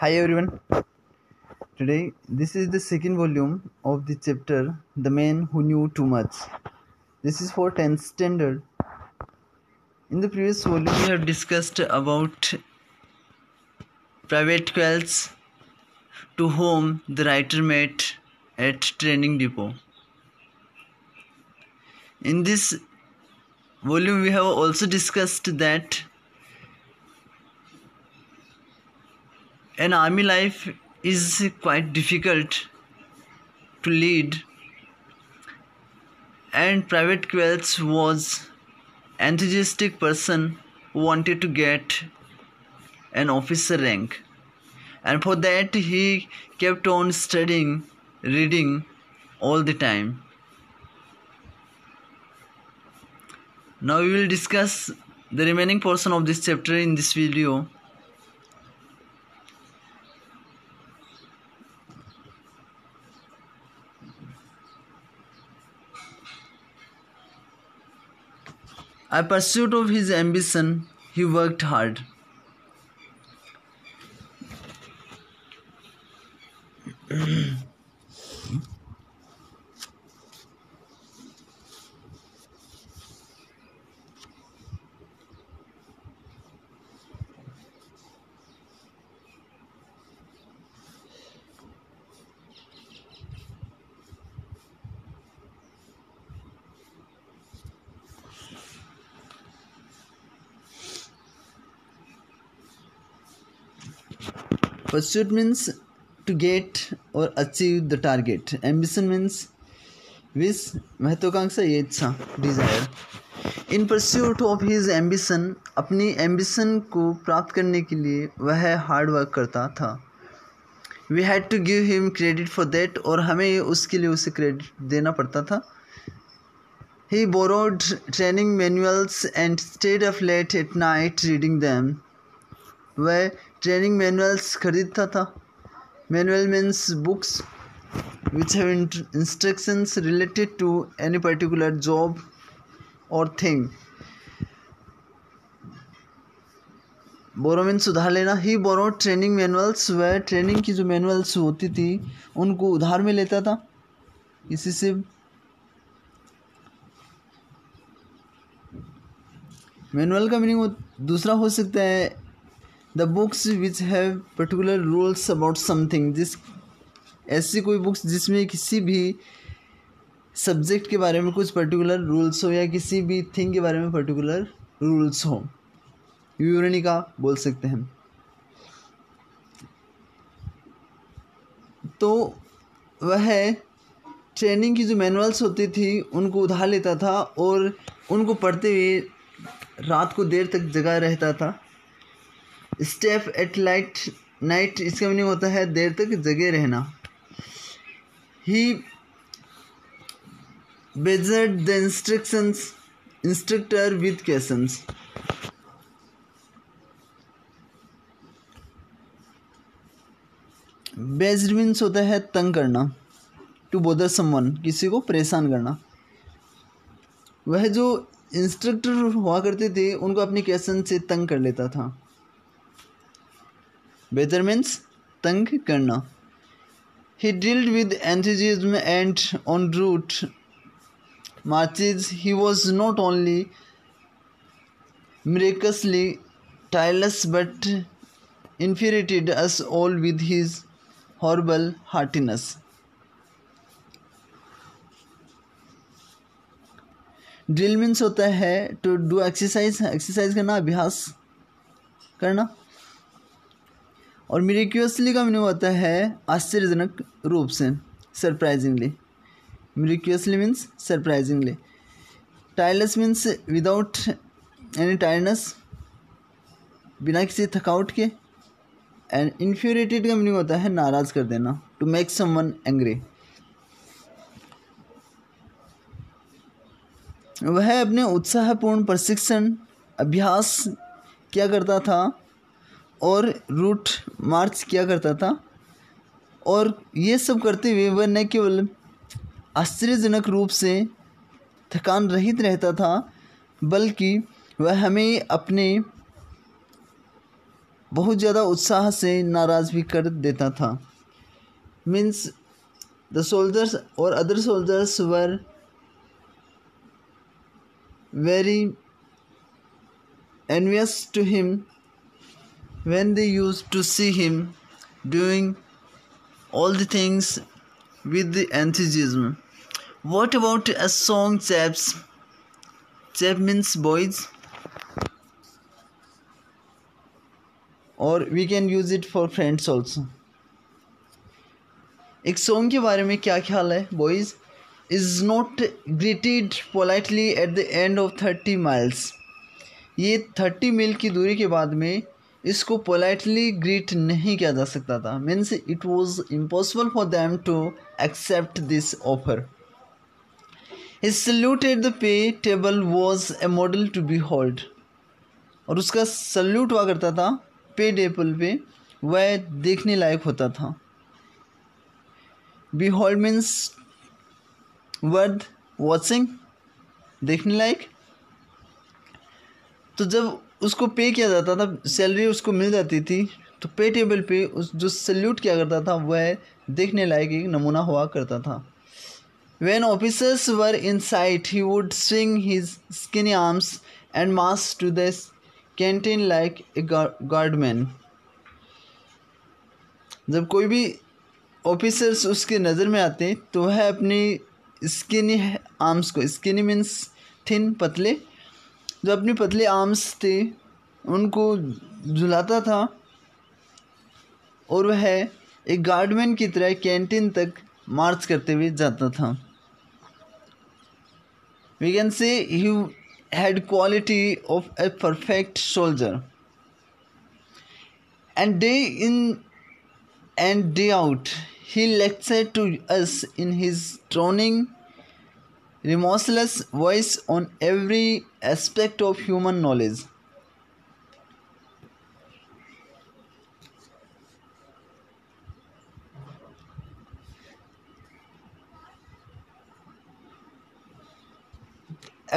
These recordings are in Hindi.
Hi everyone. Today, this is the second volume of the chapter The Man Who Knew Too Much. This is for 10th standard. In the previous volume, we have discussed about private quells to whom the writer met at training depot. In this volume, we have also discussed that an army life is quite difficult to lead, and Private Quells was an enthusiastic person who wanted to get an officer rank, and for that he kept on studying, reading all the time. Now we will discuss the remaining portion of this chapter in this video. In pursuit of his ambition, he worked hard. Pursuit means to get or achieve the target. Ambition means wish, महत्वाकांक्षा, ये इच्छा, desire. In pursuit of his ambition, अपनी ambition को प्राप्त करने के लिए वह हार्ड वर्क करता था. We had to give him credit for that, और हमें उसके लिए उसे क्रेडिट देना पड़ता था. He borrowed training manuals and stayed up late at night reading them. वह ट्रेनिंग मैनुअल्स खरीदता था. Manual means books which have instructions related to any particular job or thing. Borrow means उधार लेना. ही borrowed ट्रेनिंग मैनुअल्स, वह ट्रेनिंग की जो मैनुअल्स होती थी उनको उधार में लेता था किसी से. मैनुअल का मीनिंग दूसरा हो सकता है the books which have particular rules about something. ऐसी कोई बुक्स जिसमें किसी भी सब्जेक्ट के बारे में कुछ पर्टिकुलर रूल्स हो या किसी भी थिंग के बारे में पर्टिकुलर रूल्स हो. विवरणिका बोल सकते हैं. तो वह ट्रेनिंग की जो मैनुअल्स होती थी उनको उधार लेता था और उनको पढ़ते हुए रात को देर तक जगा रहता था. स्टेप एट नाइट, इसका मीनिंग होता है देर तक जगे रहना. He badgered the instructor with questions. Badgered means होता है तंग करना. टू बोदर समवन, किसी को परेशान करना. वह जो इंस्ट्रक्टर हुआ करते थे उनको अपने क्वेश्चन से तंग कर लेता था. बेजर मीन्स तंग करना. He drilled with enthusiasm and en route marches he was not only miraculously tireless but infuriated us all with his horrible heartiness. Drill means होता है टू डू एक्सरसाइज करना, अभ्यास करना. और मिरेक्यूअसली का मीनिंग होता है आश्चर्यजनक रूप से, surprisingly. Miraculously means surprisingly. Tireless means without any tiredness, बिना किसी थकावट के. एंड इन्फ्यूरिएटेड का मीनिंग होता है नाराज कर देना, टू मेक समवन एंग्री. वह अपने उत्साहपूर्ण प्रशिक्षण अभ्यास किया करता था और रूट मार्च किया करता था. और ये सब करते हुए वह न केवल आश्चर्यजनक रूप से थकान रहित रहता था बल्कि वह हमें अपने बहुत ज़्यादा उत्साह से नाराज़ भी कर देता था। मीन्स द सोल्जर्स और other soldiers were very envious to him when they used to see him doing all the things with the enthusiasm. What about a song, chaps? Chap means boys, or we can use it for friends also. एक सॉन्ग के बारे में क्या ख्याल है boys? Is not greeted politely at the end of 30 miles. ये 30 मील की दूरी के बाद में इसको पोलाइटली ग्रीट नहीं किया जा सकता था. Means it was impossible for them to accept this offer. His salute at the pay table was a model to behold. और उसका सल्यूट हुआ करता था पे टेबल पे, वह देखने लायक होता था. Behold means worth watching, देखने लायक. तो जब उसको पे किया जाता था, सैलरी उसको मिल जाती थी, तो पे टेबल पे उस जो सल्यूट किया करता था वह देखने लायक एक नमूना हुआ करता था. When officers were in sight, he would swing his skinny arms and march to the canteen like a guardman. जब कोई भी ऑफिसर्स उसके नज़र में आते तो वह अपनी स्किनी आर्म्स को, स्किनी मीन्स थिन, पतले, जो अपनी पतले आर्म्स थे उनको झुलाता था और वह एक गार्डमैन की तरह कैंटीन तक मार्च करते हुए जाता था. We can say he had quality of a perfect soldier. And day in and day out he lectured to us in his droning, remorseless voice on every aspect of human knowledge.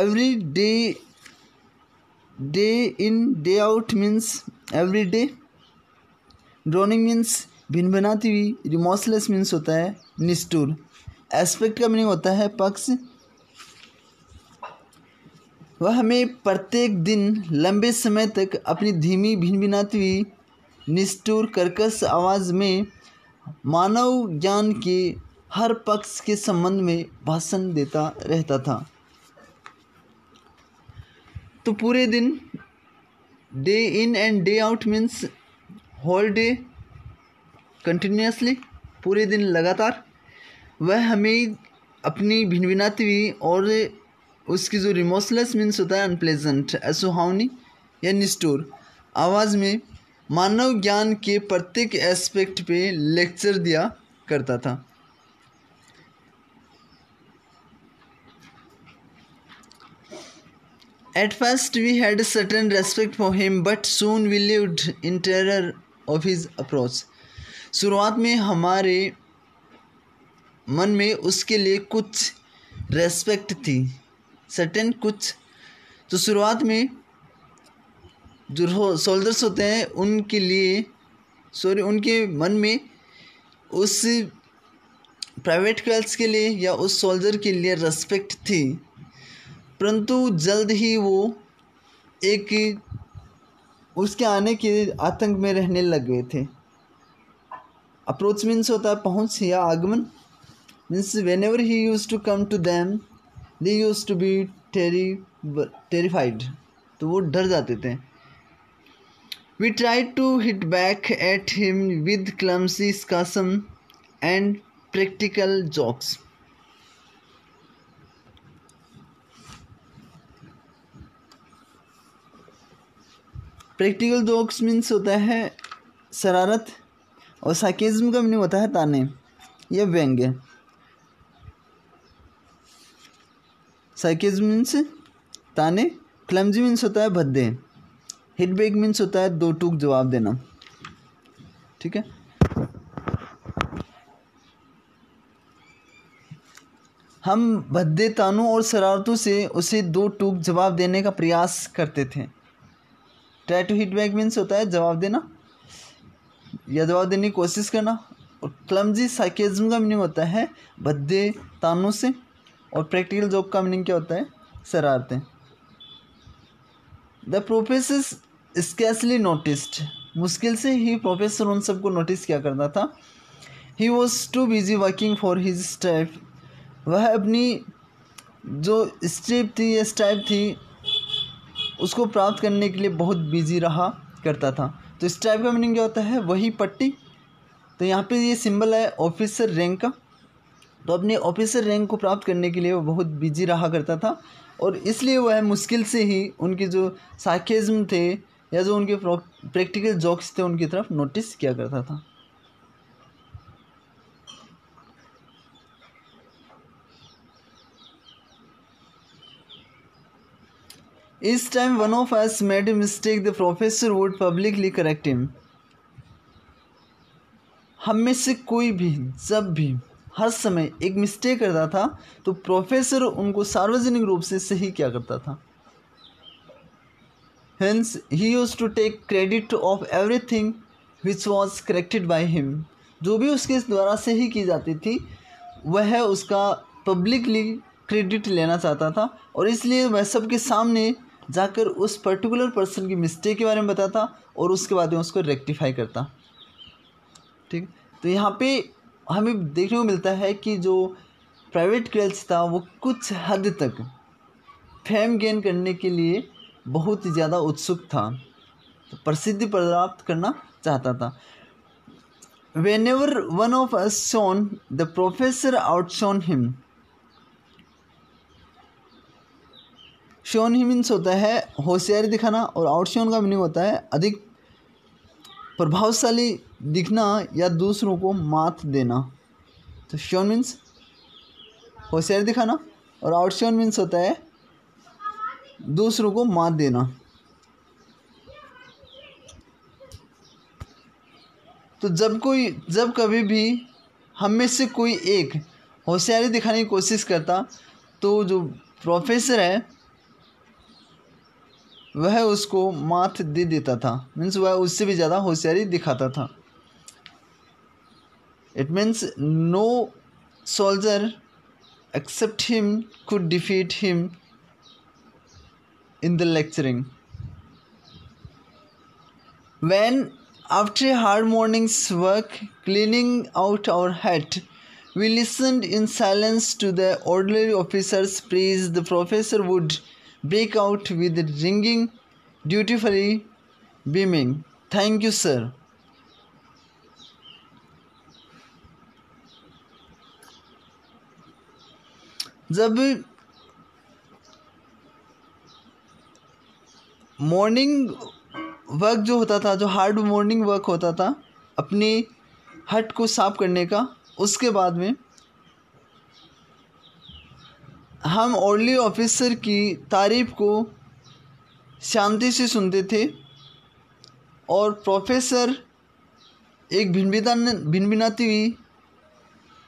Every day, day in, day out means every day. Droning means भिन बनाती हुई. रिमोर्सलेस मीन्स होता है निष्ठुर. एस्पेक्ट का मीनिंग होता है पक्ष. वह हमें प्रत्येक दिन लंबे समय तक अपनी धीमी भिनभिनाती हुई निष्ठुर कर्कश आवाज़ में मानव ज्ञान के हर पक्ष के संबंध में भाषण देता रहता था. तो पूरे दिन, day in and day out means whole day, continuously, पूरे दिन लगातार, वह हमें अपनी भिनभिनाती हुई और उसकी जो रिमोर्सलेस मीन्स होता है अनप्लेजेंट, असुहावनी या निष्ठुर आवाज़ में मानव ज्ञान के प्रत्येक एस्पेक्ट पे लेक्चर दिया करता था. At first we had a certain respect for him, but soon we lived in terror of his approach. शुरुआत में हमारे मन में उसके लिए कुछ रेस्पेक्ट थी, सर्टेन कुछ. तो शुरुआत में जो सोल्जर्स होते हैं उनके लिए, उनके मन में उस प्राइवेट गर्ल्स के लिए या उस सोल्जर के लिए रेस्पेक्ट थी, परंतु जल्द ही वो एक उसके आने के आतंक में रहने लग गए थे. अप्रोच मीन्स होता है पहुंच या आगमन. Means whenever he used to come to them they used to be terrified. तो वो डर जाते थे. We tried to hit back at him with clumsy sarcasm and practical jokes. Practical jokes means होता है शरारत, और सार्केज्म का मीनिंग होता है ताने या व्यंग्य. सार्केज्म मीन्स ताने, क्लमजी मीन्स होता है भद्दे, हिट बैक मीन्स होता है दो टूक जवाब देना. ठीक है. हम भद्दे तानों और शरारतों से उसे दो टूक जवाब देने का प्रयास करते थे. Try to hit back means होता है जवाब देना, या जवाब देने की कोशिश करना। और क्लमजी सार्केज्म का मीनिंग होता है भद्दे तानों से। और प्रैक्टिकल जोक का मीनिंग क्या होता है? शरारतें। द प्रोफेसर स्कैर्सली नोटिस्ड, मुश्किल से ही प्रोफेसर उन सबको नोटिस किया करता था। He was too busy working for his stipe, वह अपनी जो स्ट्रिप थी या स्टाइप थी उसको प्राप्त करने के लिए बहुत बिजी रहा करता था। तो स्टाइप का मीनिंग क्या होता है? वही पट्टी। तो यहाँ पे ये सिंबल है ऑफिसर रैंक का। तो अपने ऑफिसर रैंक को प्राप्त करने के लिए वो बहुत बिजी रहा करता था और इसलिए वह मुश्किल से ही उनके जो सार्केज्म थे या जो उनके प्रैक्टिकल जोक्स थे उनकी तरफ नोटिस किया करता था। Each time one of us made a mistake, the professor would publicly correct him. हम में से कोई भी जब भी हर समय एक मिस्टेक करता था तो प्रोफेसर उनको सार्वजनिक रूप से सही किया करता था। Hence, he used to take credit of everything which was corrected by him. जो भी उसके द्वारा सही की जाती थी वह उसका पब्लिकली क्रेडिट लेना चाहता था और इसलिए वह सबके सामने जाकर उस पर्टिकुलर पर्सन की मिस्टेक के बारे में बताता और उसके बाद में उसको रेक्टिफाई करता। ठीक, तो यहाँ पे हमें देखने को मिलता है कि जो प्राइवेट क्रेल्स था वो कुछ हद तक फेम गेन करने के लिए बहुत ही ज़्यादा उत्सुक था, तो प्रसिद्धि प्राप्त करना चाहता था। Whenever one of us shone, the professor outshone him. Shown he means होता है होशियारी दिखाना और आउटशोन का मीनिंग होता है अधिक प्रभावशाली दिखना या दूसरों को मात देना। तो शोन मीन्स होशियारी दिखाना और आउटशोन मीन्स होता है दूसरों को मात देना। तो जब कभी भी हम में से कोई एक होशियारी दिखाने की कोशिश करता तो जो प्रोफेसर है वह उसको मात दे देता था, मीन्स वह उससे भी ज़्यादा होशियारी दिखाता था। It means no soldier except him could defeat him in the lecturing. When after a hard morning's work cleaning out our hut, we listened in silence to the orderly officer's praise, the professor would break out with ringing, dutifully beaming, "Thank you, sir." जब मॉर्निंग वर्क जो होता था, जो हार्ड मॉर्निंग वर्क होता था अपनी हट को साफ करने का, उसके बाद में हम ऑर्डरली ऑफिसर की तारीफ को शांति से सुनते थे और प्रोफेसर एक भिनभिनाती हुई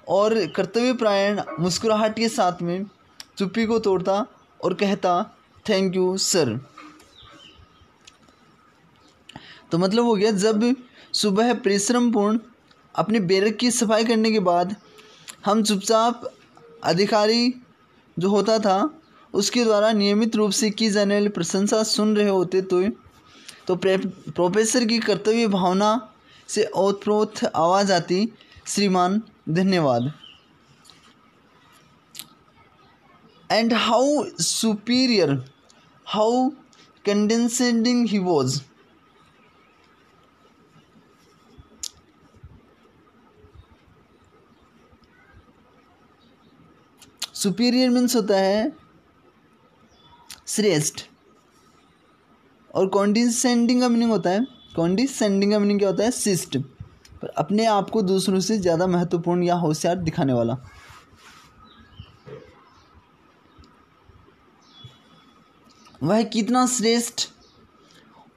और कर्तव्यपरायण मुस्कुराहट के साथ में चुप्पी को तोड़ता और कहता, "थैंक यू सर।" तो मतलब हो गया, जब सुबह परिश्रमपूर्ण अपने बैरक की सफाई करने के बाद हम चुपचाप अधिकारी जो होता था उसके द्वारा नियमित रूप से की जाने वाली प्रशंसा सुन रहे होते तो प्रोफेसर की कर्तव्य भावना से ओतप्रोत आवाज़ आती, "श्रीमान, धन्यवाद." And how superior, how condescending he was. Superior means होता है श्रेष्ठ और कॉन्डिसेंडिंग का मीनिंग होता है, कॉन्डिसेंडिंग का मीनिंग क्या होता है? शिष्ट, पर अपने आप को दूसरों से ज़्यादा महत्वपूर्ण या होशियार दिखाने वाला। वह कितना श्रेष्ठ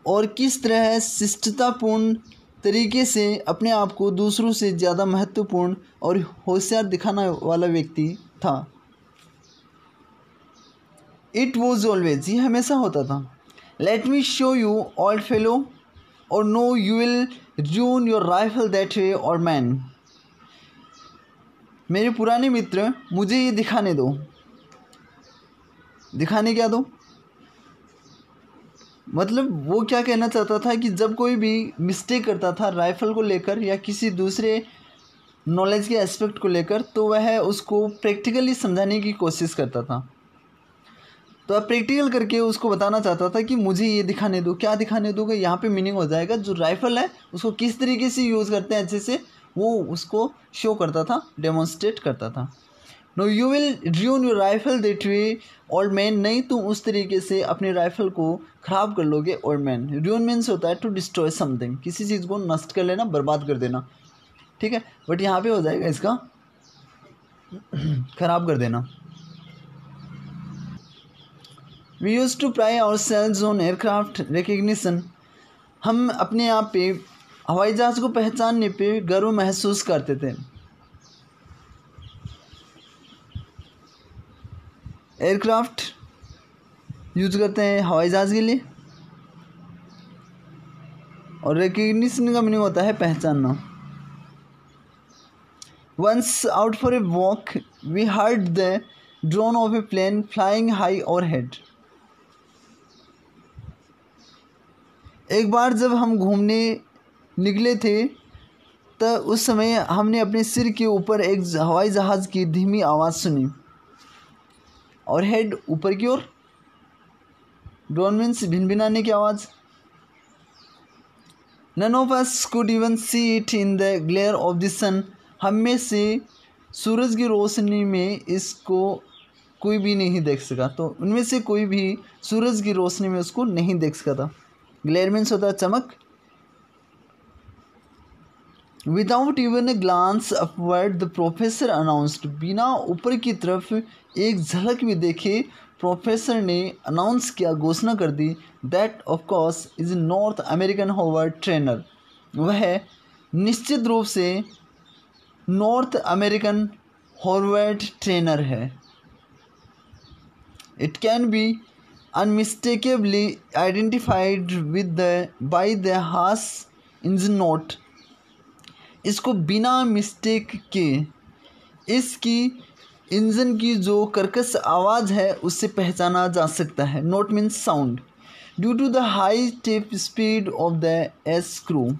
और किस तरह शिष्टतापूर्ण तरीके से अपने आप को दूसरों से ज़्यादा महत्वपूर्ण और होशियार दिखाने वाला व्यक्ति था। इट वॉज ऑलवेज, ये हमेशा होता था। Let me show you old fellow, or no, you will ruin your rifle that way, or man. मेरे पुराने मित्र, मुझे ये दिखाने दो। दिखाने क्या दो? मतलब वो क्या कहना चाहता था कि जब कोई भी मिस्टेक करता था राइफ़ल को लेकर या किसी दूसरे नॉलेज के एस्पेक्ट को लेकर, तो वह उसको प्रैक्टिकली समझाने की कोशिश करता था। तो अब प्रैक्टिकल करके उसको बताना चाहता था कि मुझे ये दिखाने दो। क्या दिखाने दोगे? यहाँ पे मीनिंग हो जाएगा जो राइफ़ल है उसको किस तरीके से यूज़ करते हैं अच्छे से, वो उसको शो करता था, डेमोन्स्ट्रेट करता था। No you will don your rifle that way, old man. नहीं, तुम उस तरीके से अपने राइफल को ख़राब कर लोगे, ओल्ड मैन। ड्यून मीन्स होता है टू डिस्ट्रॉय समथिंग, किसी चीज़ को नष्ट कर लेना, बर्बाद कर देना, ठीक है। बट यहाँ पे हो जाएगा इसका ख़राब कर देना। We use to pry our cells on aircraft recognition. हम अपने आप पे हवाई जहाज़ को पहचानने पे गर्व महसूस करते थे। एयरक्राफ्ट यूज करते हैं हवाई जहाज़ के लिए, और रिकग्निशन का मीनिंग होता है पहचानना। Once out for a walk we heard the drone of a plane flying high overhead. एक बार जब हम घूमने निकले थे तो उस समय हमने अपने सिर के ऊपर एक हवाई जहाज़ की धीमी आवाज़ सुनी, और हेड ऊपर की ओर, ड्रोन मीन्स भिनभिनाने की आवाज़। None of us could even see it in the glare of the sun. हम में से सूरज की रोशनी में इसको कोई भी नहीं देख सका। तो उनमें से कोई भी सूरज की रोशनी में उसको नहीं देख सका था। ग्लेयर मीन्स होता है चमक। Without even a glance upward the professor announced. बिना ऊपर की तरफ एक झलक भी देखे प्रोफेसर ने अनाउंस किया, घोषणा कर दी, that of course is North American Harvard trainer. वह निश्चित रूप से नॉर्थ अमेरिकन हॉवर्ड ट्रेनर है। It can be unmistakably identified with by the harsh engine note. इसको बिना मिस्टेक के इसकी इंजन की जो कर्कश आवाज़ है उससे पहचाना जा सकता है। Note means sound. Due to the high tip speed of the airscrew.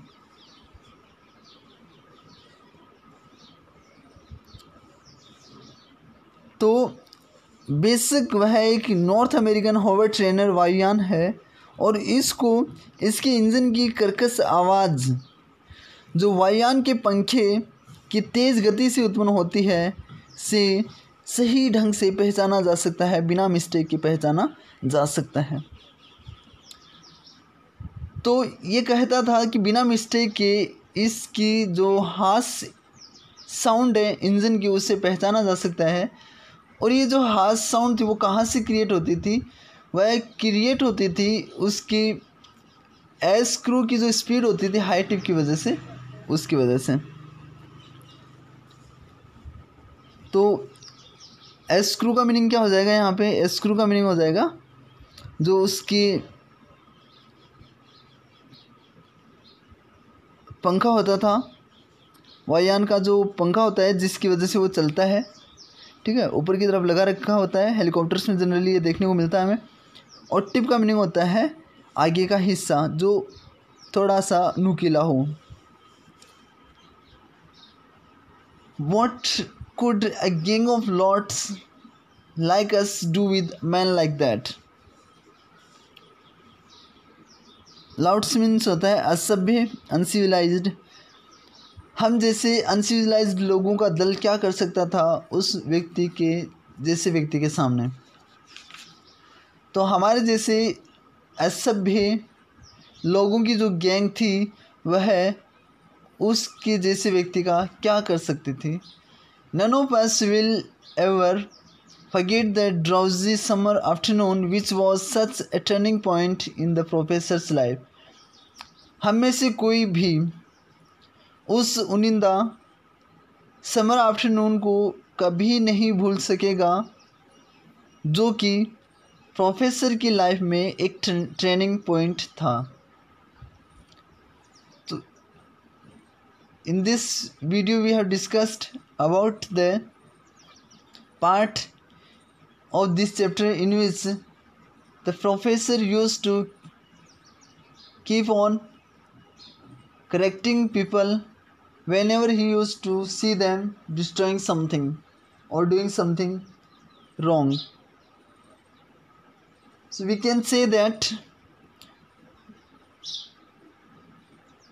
तो बेसिक वह एक नॉर्थ अमेरिकन होवर्ड ट्रेनर वायुयान है, और इसको इसके इंजन की कर्कश आवाज़ जो वायुयान के पंखे की तेज़ गति से उत्पन्न होती है से सही ढंग से पहचाना जा सकता है, बिना मिस्टेक के पहचाना जा सकता है। तो ये कहता था कि बिना मिस्टेक के इसकी जो हार्श साउंड है इंजन की उससे पहचाना जा सकता है। और ये जो हार्श साउंड थी वो कहाँ से क्रिएट होती थी? वह क्रिएट होती थी उसकी एस क्रू की जो स्पीड होती थी हाई टिप की वजह से, उसकी वजह से। तो एस क्रू का मीनिंग क्या हो जाएगा यहाँ पे? एस क्रू का मीनिंग हो जाएगा जो उसकी पंखा होता था, वायुयान का जो पंखा होता है जिसकी वजह से वो चलता है, ठीक है, ऊपर की तरफ लगा रखा होता है। हेलीकॉप्टर्स में जनरली ये देखने को मिलता है हमें। और टिप का मीनिंग होता है आगे का हिस्सा जो थोड़ा सा नुकीला हो। What could a gang of lots like us do with men like that? Louts means होता है असभ्य, अनसिविलाइज्ड। हम जैसे अनसिविलाइज्ड लोगों का दल क्या कर सकता था उस व्यक्ति के जैसे व्यक्ति के सामने? तो हमारे जैसे असभ्य लोगों की जो गैंग थी वह उसके जैसे व्यक्ति का क्या कर सकती थी? None of us will ever forget the drowsy summer afternoon which was such a turning point in the professor's life. हम में से कोई भी उस उनिंदा समर आफ्टरनून को कभी नहीं भूल सकेगा जो कि प्रोफेसर की लाइफ में एक ट्रेनिंग पॉइंट था। In this video we have discussed about the part of this chapter in which the professor used to keep on correcting people whenever he used to see them destroying something or doing something wrong. So we can say that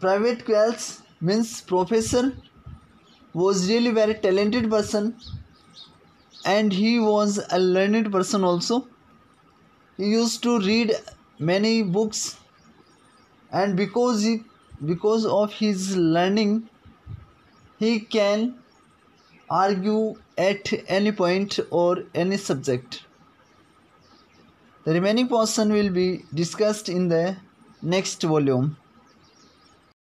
Private Quelz means professor was really very talented person, and he was a learned person also. He used to read many books, and because of his learning he can argue at any point or any subject. The remaining portion will be discussed in the next volume.